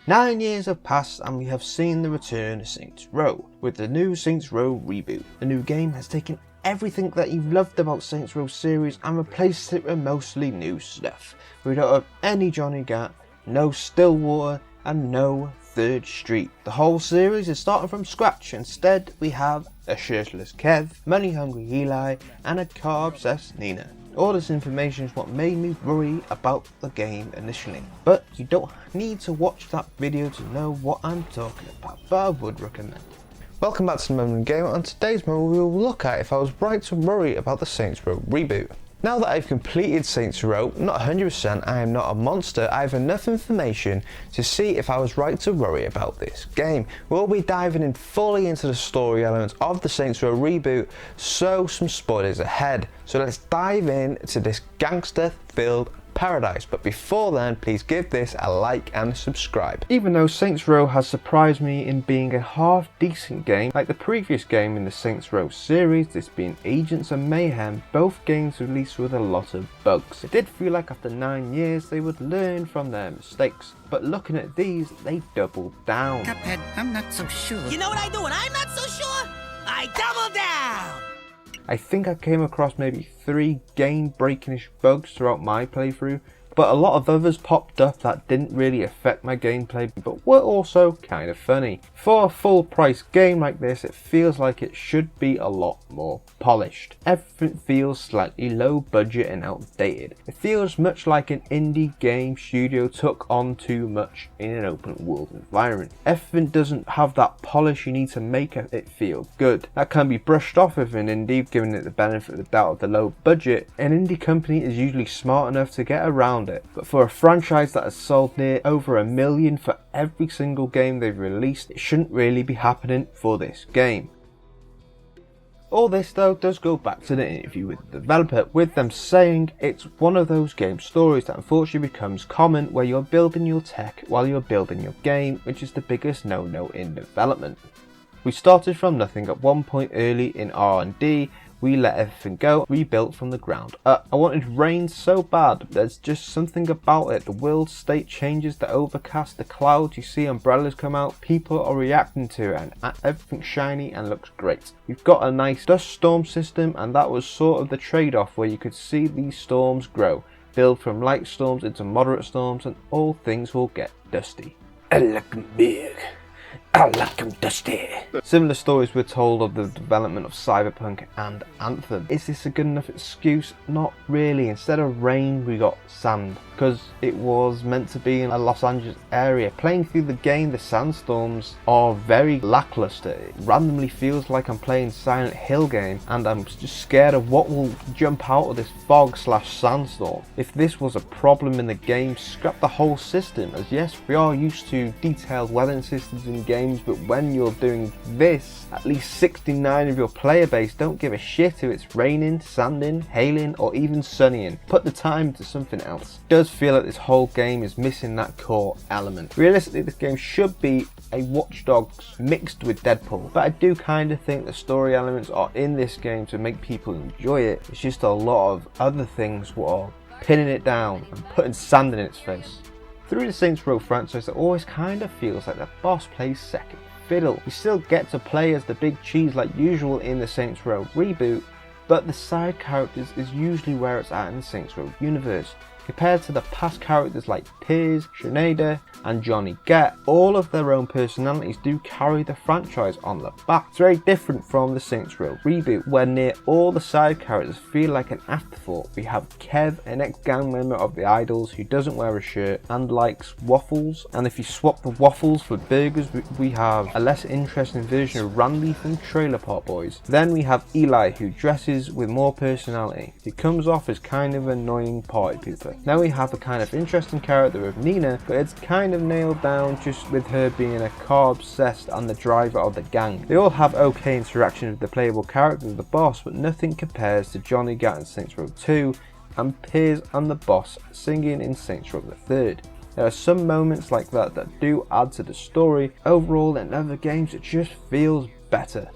9 years have passed and we have seen the return of Saints Row, with the new Saints Row Reboot. The new game has taken everything that you've loved about Saints Row series and replaced it with mostly new stuff. We don't have any Johnny Gat, no Stillwater and no 3rd Street. The whole series is starting from scratch. Instead we have a shirtless Kev, money hungry Eli and a car obsessed Nina. All this information is what made me worry about the game initially, but you don't need to watch that video to know what I'm talking about, but I would recommend it. Welcome back to the Moment Game. On today's moment we will look at if I was right to worry about the Saints Row reboot. Now that I've completed Saints Row, not 100%, I am not a monster, I have enough information to see if I was right to worry about this game. We'll be diving in fully into the story elements of the Saints Row reboot, so some spoilers ahead. So let's dive into this gangster-filled paradise, but before then please give this a like and subscribe. Even though Saints Row has surprised me in being a half decent game, like the previous game in the Saints Row series, this being Agents of Mayhem, both games released with a lot of bugs. It did feel like after 9 years they would learn from their mistakes, but looking at these, they doubled down. Cuphead, I'm not so sure. You know what I do when I'm not so sure? I double down! I think I came across maybe 3 game-breaking-ish bugs throughout my playthrough, but a lot of others popped up that didn't really affect my gameplay, but were also kind of funny. For a full price game like this, it feels like it should be a lot more polished. Everything feels slightly low budget and outdated. It feels much like an indie game studio took on too much in an open world environment. Everything doesn't have that polish you need to make it feel good. That can be brushed off with an indie, giving it the benefit of the doubt of the low budget. An indie company is usually smart enough to get around it, but for a franchise that has sold near over 1 million for every single game they've released, it shouldn't really be happening for this game. All this though does go back to the interview with the developer, with them saying it's one of those game stories that unfortunately becomes common where you're building your tech while you're building your game, which is the biggest no-no in development. We started from nothing at one point early in R&D, we let everything go, rebuilt from the ground up. I wanted rain so bad, there's just something about it. The world state changes, the overcast, the clouds, you see umbrellas come out, people are reacting to it, and everything's shiny and looks great. We've got a nice dust storm system, and that was sort of the trade-off where you could see these storms grow, build from light storms into moderate storms, and all things will get dusty. I like 'em big. I like 'em dusty. Similar stories were told of the development of Cyberpunk and Anthem. Is this a good enough excuse? Not really. Instead of rain we got sand, because it was meant to be in a Los Angeles area. Playing through the game, the sandstorms are very lackluster. It randomly feels like I'm playing Silent Hill game and I'm just scared of what will jump out of this fog / sandstorm. If this was a problem in the game, scrap the whole system, as yes, we are used to detailed weathering systems in games, but when you're doing this, at least 69 of your player base don't give a shit if it's raining, sanding, hailing or even sunnying. Put the time into something else. It does feel like this whole game is missing that core element. Realistically, this game should be a Watch Dogs mixed with Deadpool, but I do kind of think the story elements are in this game to make people enjoy it. It's just a lot of other things what are pinning it down and putting sand in its face. Through the Saints Row franchise, it always kind of feels like the boss plays second fiddle. You still get to play as the big cheese like usual in the Saints Row reboot, but the side characters is usually where it's at in the Saints Row universe. Compared to the past characters like Piers, Sinead and Johnny Gat, all of their own personalities do carry the franchise on their back. It's very different from the Saints Row reboot, where near all the side characters feel like an afterthought. We have Kev, an ex-gang member of the Idols who doesn't wear a shirt and likes waffles, and if you swap the waffles for burgers, we have a less interesting version of Randy from Trailer Park Boys. Then we have Eli, who dresses with more personality. He comes off as kind of annoying party pooper. Now we have a kind of interesting character of Nina, but it's kind of nailed down just with her being a car obsessed and the driver of the gang. They all have okay interaction with the playable character of the boss, but nothing compares to Johnny Gat in Saints Row 2 and Piers and the boss singing in Saints Row the 3rd. There are some moments like that that do add to the story. Overall, in other games it just feels better.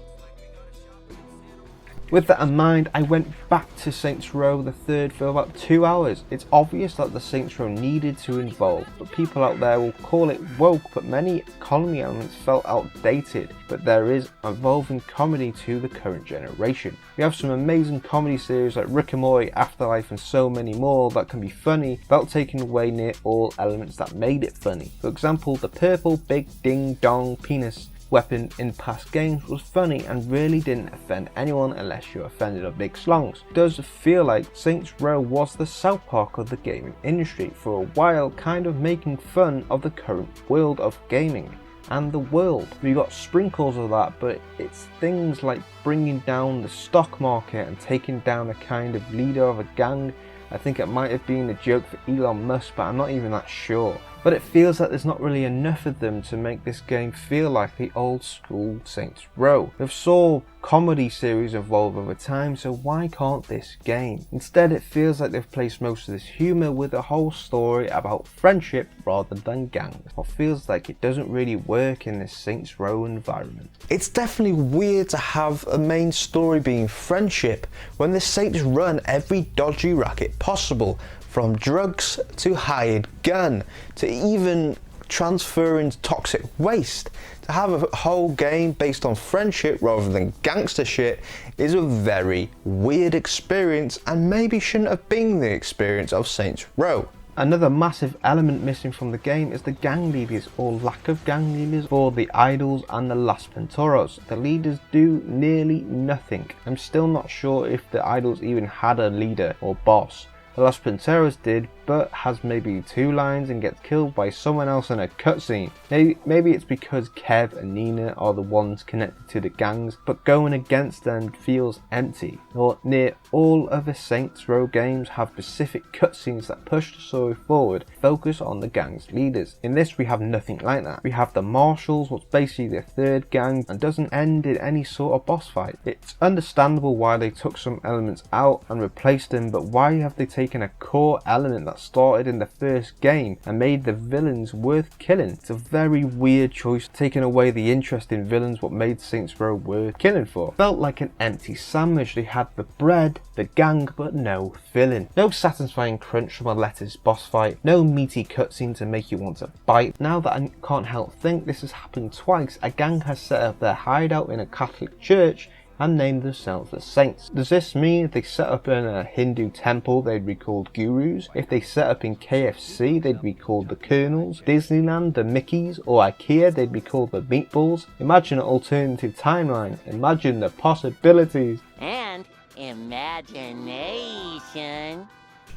With that in mind, I went back to Saints Row the third for about 2 hours. It's obvious that the Saints Row needed to evolve, but people out there will call it woke, but many economy elements felt outdated. But there is evolving comedy to the current generation. We have some amazing comedy series like Rick and Morty, Afterlife and so many more that can be funny without taking away near all elements that made it funny. For example, the purple big ding dong penis weapon in past games was funny and really didn't offend anyone unless you offended of big slongs. It does feel like Saints Row was the South Park of the gaming industry for a while, kind of making fun of the current world of gaming and the world. We got sprinkles of that, but it's things like bringing down the stock market and taking down a kind of leader of a gang. I think it might have been a joke for Elon Musk, but I'm not even that sure. But it feels like there's not really enough of them to make this game feel like the old school Saints Row. We've saw comedy series evolve over time, so why can't this game? Instead, it feels like they've placed most of this humour with a whole story about friendship rather than gangs. It feels like it doesn't really work in this Saints Row environment. It's definitely weird to have a main story being friendship when the Saints run every dodgy racket possible, from drugs to hired gun to even transferring toxic waste. To have a whole game based on friendship rather than gangster shit is a very weird experience and maybe shouldn't have been the experience of Saints Row. Another massive element missing from the game is the gang leaders, or lack of gang leaders, for the idols and the Las Pinturos. The leaders do nearly nothing. I'm still not sure if the idols even had a leader or boss. The Las Pinturos did, but has maybe 2 lines and gets killed by someone else in a cutscene. Maybe it's because Kev and Nina are the ones connected to the gangs, but going against them feels empty. Or near all other Saints Row games have specific cutscenes that push the story forward, focus on the gang's leaders. In this we have nothing like that. We have the Marshals, what's basically the third gang, and doesn't end in any sort of boss fight. It's understandable why they took some elements out and replaced them, but why have they taken a core element that started in the first game and made the villains worth killing? It's a very weird choice, taking away the interest in villains, what made Saints Row worth killing for. Felt like an empty sandwich. They had the bread, the gang, but no filling. No satisfying crunch from a lettuce boss fight, no meaty cutscene to make you want to bite. Now that I can't help think this has happened twice, a gang has set up their hideout in a Catholic church and named themselves the Saints. Does this mean if they set up in a Hindu temple they'd be called gurus? If they set up in KFC they'd be called the Colonels? Disneyland the Mickeys? Or IKEA they'd be called the Meatballs? Imagine an alternative timeline. Imagine the possibilities. And imagination.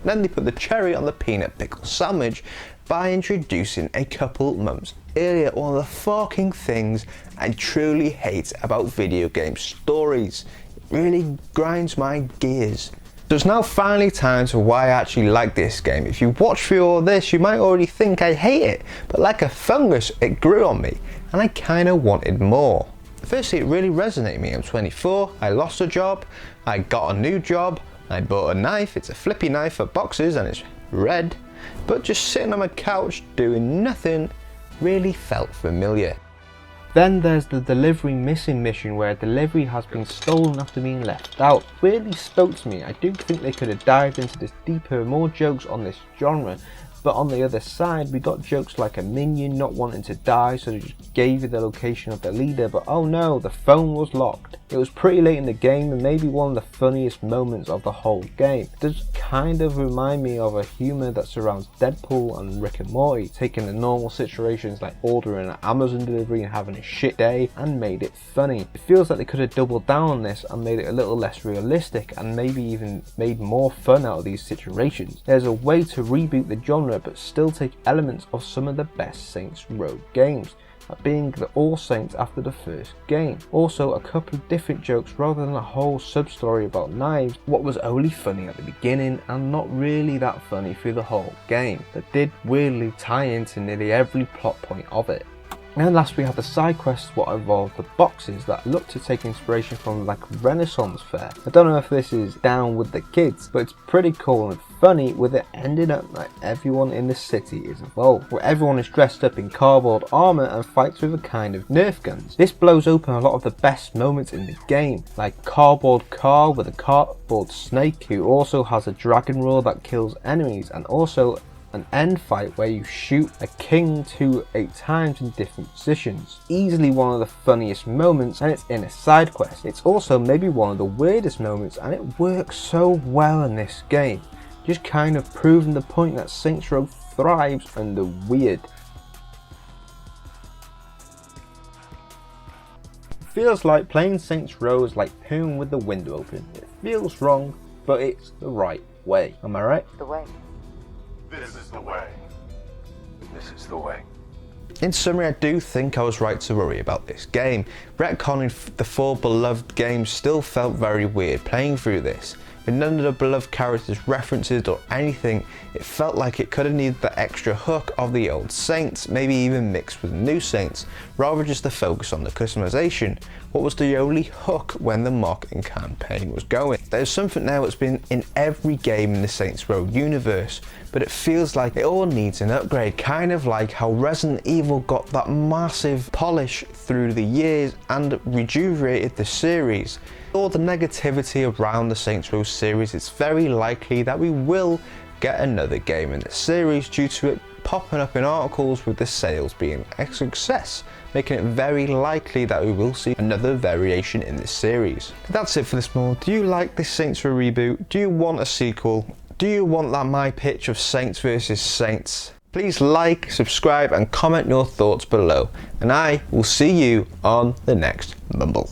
Then they put the cherry on the peanut pickle sandwich by introducing a couple months earlier one of the fucking things I truly hate about video game stories. It really grinds my gears. So it's now finally time to why I actually like this game. If you watch through all this, you might already think I hate it, but like a fungus, it grew on me, and I kinda wanted more. Firstly, it really resonated with me. I'm 24, I lost a job, I got a new job, I bought a knife, it's a flippy knife for boxes and it's red, but just sitting on my couch doing nothing really felt familiar. Then there's the delivery missing mission where a delivery has been stolen after being left out. Really spoke to me. I do think they could have dived into this deeper, more jokes on this genre. But on the other side, we got jokes like a minion not wanting to die, so they just gave you the location of the leader, but oh no, the phone was locked. It was pretty late in the game and maybe one of the funniest moments of the whole game. It does kind of remind me of a humour that surrounds Deadpool and Rick and Morty, taking the normal situations like ordering an Amazon delivery and having a shit day and made it funny. It feels like they could have doubled down on this and made it a little less realistic and maybe even made more fun out of these situations. There's a way to reboot the genre but still take elements of some of the best Saints Row games, that being the All Saints after the first game. Also a couple of different jokes rather than a whole sub-story about knives, what was only funny at the beginning and not really that funny through the whole game, that did weirdly tie into nearly every plot point of it. And then last we had the side quests, what involved the boxes that look to take inspiration from like Renaissance fair. I don't know if this is down with the kids, but it's pretty cool and funny with it ending up like everyone in the city is involved, where everyone is dressed up in cardboard armor and fights with a kind of Nerf guns. This blows open a lot of the best moments in the game, like Cardboard Car with a cardboard snake who also has a dragon roar that kills enemies, and also an end fight where you shoot a king 8 times in different positions. Easily one of the funniest moments, and it's in a side quest. It's also maybe one of the weirdest moments, and it works so well in this game. Just kind of proving the point that Saints Row thrives on the weird. Feels like playing Saints Row is like pooing with the window open. It feels wrong, but it's the right way. Am I right? The way. This is the way. This is the way. In summary, I do think I was right to worry about this game. Retconning the 4 beloved games still felt very weird playing through this. With none of the beloved characters referenced or anything, it felt like it could have needed the extra hook of the old Saints, maybe even mixed with new Saints, rather just to focus on the customization. What was the only hook when the marketing campaign was going? There's something now that's been in every game in the Saints Row universe, but it feels like it all needs an upgrade, kind of like how Resident Evil got that massive polish through the years and rejuvenated the series. All the negativity around the Saints Row series, it's very likely that we will get another game in the series due to it popping up in articles with the sales being a success, making it very likely that we will see another variation in this series. That's it for this mod. Do you like this Saints Row reboot? Do you want a sequel? Do you want that my pitch of Saints versus Saints? Please like, subscribe and comment your thoughts below, and I will see you on the next Mumble.